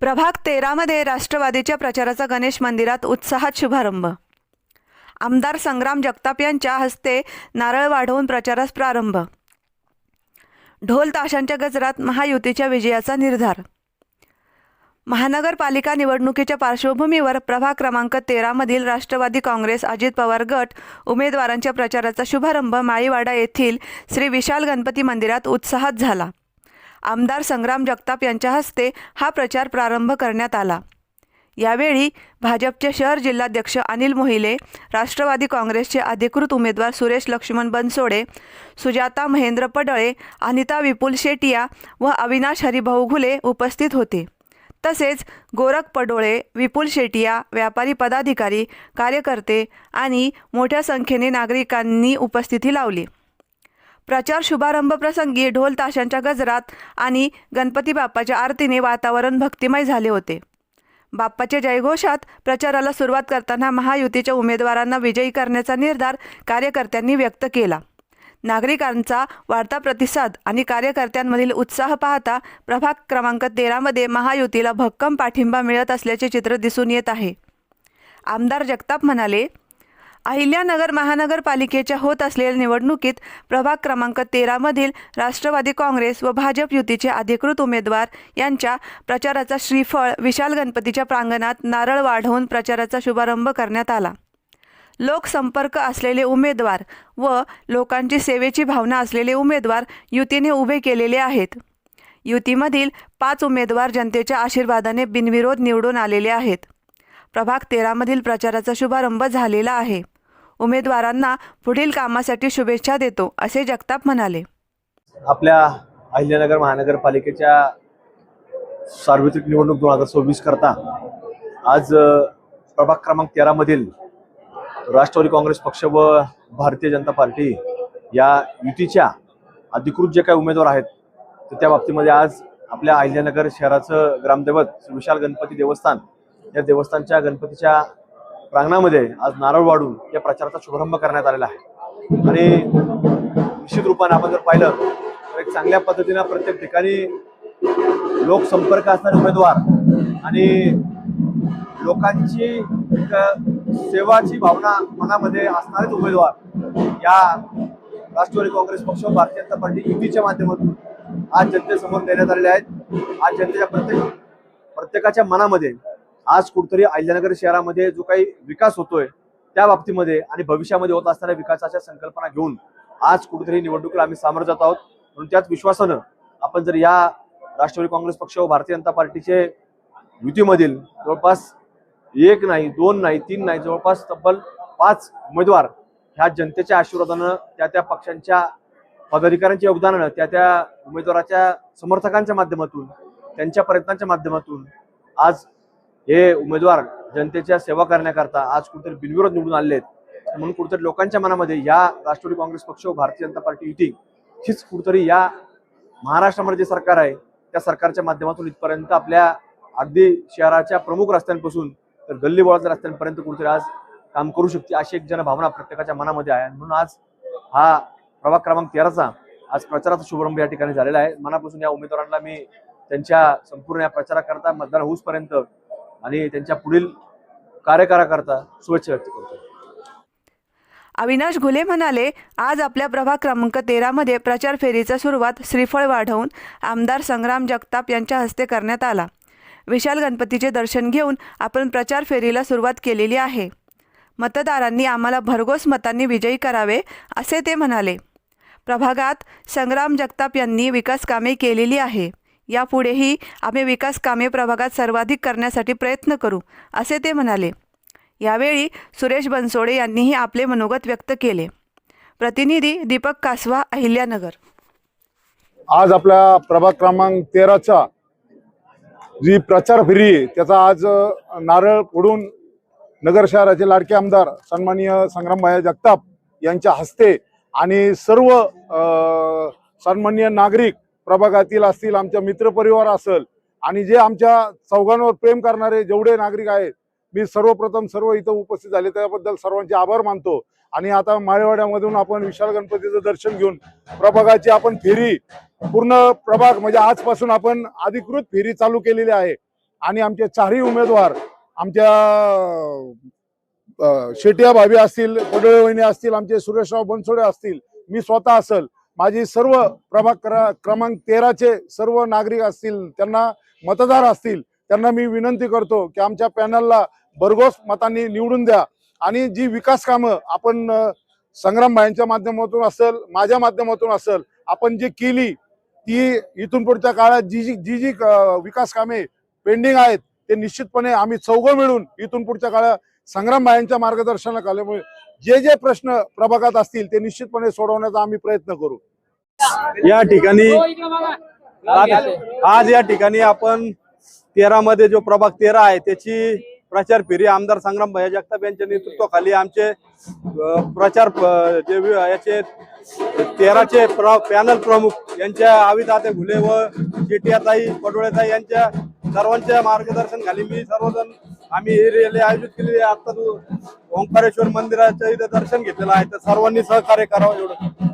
प्रभाग 13 मध्ये राष्ट्रवादीच्या प्रचाराचा गणेश मंदिरात उत्साहात शुभारंभ। आमदार संग्राम जगताप यांच्या हस्ते नारळ वाढवून प्रचारास प्रारंभ। ढोल ताशांच्या गजरात महायुतीच्या विजयाचा निर्धार। महानगरपालिका निवडणुकीच्या पार्श्वभूमीवर प्रभाग क्रमांक 13 मधील राष्ट्रवादी काँग्रेस अजित पवार गट उमेदवारांच्या प्रचाराचा शुभारंभ माळीवाडा येथील श्री विशाल गणपती मंदिरात उत्साहात झाला। आमदार संग्राम जगताप यांच्या हस्ते हा प्रचार प्रारंभ करण्यात आला। यावेळी भाजपचे शहर जिल्हाध्यक्ष अनिल मोहिले, राष्ट्रवादी काँग्रेसचे अधिकृत उमेदवार सुरेश लक्ष्मण बनसोडे, सुजाता महेंद्र पडळे, अनिता विपुल शेटिया व अविनाश हरिभाऊ घुले उपस्थित होते। तसेच गोरख पडोळे, विपुल शेटिया, व्यापारी पदाधिकारी, कार्यकर्ते आणि मोठ्या संख्येने नागरिकांनी उपस्थिती लावली। प्रचार शुभारंभ प्रसंगी ढोल ताशांच्या गजरात आणि गणपती बाप्पाच्या आरतीने वातावरण भक्तिमय झाले होते। बाप्पाच्या जयघोषात प्रचाराला सुरुवात करताना महायुतीच्या उमेदवारांना विजयी करण्याचा निर्धार कार्यकर्त्यांनी व्यक्त केला। नागरिकांचा वाढता प्रतिसाद आणि कार्यकर्त्यांमधील उत्साह पाहता प्रभाग क्रमांक 13 मध्ये महायुतीला भक्कम पाठिंबा मिळत असल्याचे चित्र दिसून येत आहे। आमदार जगताप म्हणाले, अहिल्यानगर महानगरपालिकेच्या होत असलेल्या निवडणुकीत प्रभाग क्रमांक 13 मधील राष्ट्रवादी काँग्रेस व भाजप युतीचे अधिकृत उमेदवार यांच्या प्रचाराचा श्रीफळ विशाल गणपतीच्या प्रांगणात नारळ वाढवून प्रचाराचा शुभारंभ करण्यात आला। लोकसंपर्क असलेले उमेदवार व लोकांची सेवेची भावना असलेले उमेदवार युतीने उभे केलेले आहेत। युतीमधील 5 उमेदवार जनतेच्या आशीर्वादाने बिनविरोध निवडून आलेले आहेत। प्रभाग 13 मधील प्रचाराचा शुभारंभ झालेला आहे। उमेदवारांना पुढील कामासाठी शुभेच्छा देतो, असे जगताप म्हणाले। आपल्या अहिल्यानगर महानगरपालिकेच्या सार्वत्रिक निवडणूक 2026 करता आज प्रभाग क्रमांक 13 मधील राष्ट्रवादी काँग्रेस पक्ष व भारतीय जनता पार्टी या युतीच्या अधिकृत जे काही उमेदवार आहेत तर त्या बाबतीमध्ये आज आपल्या अहिल्यानगर शहराचं ग्रामदैवत श्री विशाल गणपती देवस्थान या देवस्थानच्या गणपतीच्या प्रांगणामध्ये आज नारळ वाढून या प्रचाराचा शुभारंभ करण्यात आलेला आहे। आणि निश्चित रूपाने आपण जर पाहिलं तर एक चांगल्या पद्धतीने प्रत्येक ठिकाणी लोकसंपर्क असणारे उमेदवार आणि लोकांची एक सेवाची भावना मनामध्ये असणारेच उमेदवार या राष्ट्रवादी काँग्रेस पक्ष व भारतीय जनता पार्टी युतीच्या माध्यमातून आज जनतेसमोर देण्यात आलेले आहेत। आज जनतेच्या प्रत्येकाच्या मनामध्ये आज कुठेतरी अहिल्यानगर शहरामध्ये जो काही विकास होतोय त्या बाबतीमध्ये आणि भविष्यामध्ये होत असणाऱ्या विकासाच्या संकल्पना घेऊन आज कुठेतरी निवडणुकीला आम्ही सामोरं जात आहोत। म्हणून त्याच विश्वासानं आपण जर या राष्ट्रवादी काँग्रेस पक्ष व भारतीय जनता पार्टीचे युतीमधील जवळपास 1 नाही 2 नाही 3 नाही जवळपास तब्बल 5 उमेदवार ह्या जनतेच्या आशीर्वादानं त्या पक्षांच्या पदाधिकाऱ्यांच्या योगदानानं त्या उमेदवाराच्या समर्थकांच्या माध्यमातून त्यांच्या प्रयत्नांच्या माध्यमातून आज हे उमेदवार जनतेच्या सेवा करण्याकरता आज कुठेतरी बिनविरोध निवडून आले आहेत। म्हणून कुठेतरी लोकांच्या मनामध्ये या राष्ट्रवादी काँग्रेस पक्ष व भारतीय जनता पार्टी युती हीच कुठेतरी या महाराष्ट्रामध्ये जे सरकार आहे त्या सरकारच्या माध्यमातून इथपर्यंत आपल्या अगदी शहराच्या प्रमुख रस्त्यांपासून तर गल्लीबोळाच्या रस्त्यांपर्यंत कुठेतरी आज काम करू शकते अशी एक जनभावना प्रत्येकाच्या मनामध्ये आहे। म्हणून आज हा प्रभाग क्रमांक 13चा आज प्रचाराचा शुभारंभ या ठिकाणी झालेला आहे। मनापासून या उमेदवारांना मी त्यांच्या संपूर्ण या प्रचाराकरता मतदान होऊसपर्यंत आणि त्यांच्या पुढील कार्यकाराकरता शुभेच्छा व्यक्त करतो। अविनाश घुले म्हणाले, आज आपल्या प्रभाग क्रमांक 13 मध्ये प्रचार फेरीचा सुरुवात श्रीफळ वाढवून आमदार संग्राम जगताप यांच्या हस्ते करण्यात आला। विशाल गणपतीचे दर्शन घेऊन आपण प्रचार फेरीला सुरुवात केलेली आहे। मतदारांनी आम्हाला भरघोस मतांनी विजयी करावे, असे ते म्हणाले। प्रभागात संग्राम जगताप यांनी विकास कामे केलेली आहे। यापुढेही आम्ही विकास कामे प्रभागात सर्वाधिक करण्यासाठी प्रयत्न करू, असे ते म्हणाले। यावेळी सुरेश बनसोडे यांनीही आपले मनोगत व्यक्त केले। प्रतिनिधी दीपक कासवा, अहिल्यानगर। आज आपल्या प्रभाग क्रमांक 13चा जी प्रचार फेरी त्याचा आज नारळ फोडून नगर शहराचे लाडके आमदार सन्माननीय संग्रामभाई जगताप यांच्या हस्ते आणि सर्व सन्माननीय नागरिक प्रभागातील असतील, आमच्या मित्रपरिवार असेल आणि जे आमच्या चौघांवर प्रेम करणारे जेवढे नागरिक आहेत, मी सर्वप्रथम सर्व इथं उपस्थित झाले त्याबद्दल सर्वांचे आभार मानतो। आणि आता माळीवाड्यामधून आपण विशाल गणपतीचं दर्शन घेऊन प्रभागाची आपण फेरी पूर्ण प्रभाग म्हणजे आजपासून आपण अधिकृत फेरी चालू केलेली आहे आणि आमचे चारही उमेदवार आमच्या शेटिया भाभी असतील, पडोळे वहिनी असतील, आमचे सुरेशराव बनसोडे असतील, मी स्वतः असेल, माझी सर्व प्रभाग क्रमांक 13चे सर्व नागरिक असतील, त्यांना मतदार असतील, त्यांना मी विनंती करतो की आमच्या पॅनलला भरघोस मतांनी निवडून द्या आणि जी विकास कामं आपण संग्राम भाईंच्या माध्यमातून असेल, माझ्या माध्यमातून असेल, आपण जी केली ती इथून पुढच्या काळात जी विकास कामे पेंडिंग आहेत ते निश्चितपणे आम्ही चौघं मिळून इथून पुढच्या काळात संग्राम भाईंच्या मार्गदर्शनाखाली जे प्रश्न प्रभागात असतील ते निश्चितपणे सोडवण्याचा आम्ही प्रयत्न करू. या ठिकाणी आज या ठिकाणी आपण 13 मध्ये जो प्रभाग 13 आहे त्याची प्रचार फेरी आमदार संग्राम भैया जगताप यांच्या नेतृत्वाखाली आमचे प्रचार जे याचे 13चे पॅनल प्रमुख यांच्या आविदाते घुले व शेटियाताई पडोळेताई यांच्या सर्वांच्या मार्गदर्शन खाली मी सर्वजण आम्ही ही रॅली आयोजित केली. आता ओंकारेश्वर मंदिराचं इथं दर्शन घेतलेलं आहे तर सर्वांनी सहकार्य करावं एवढं.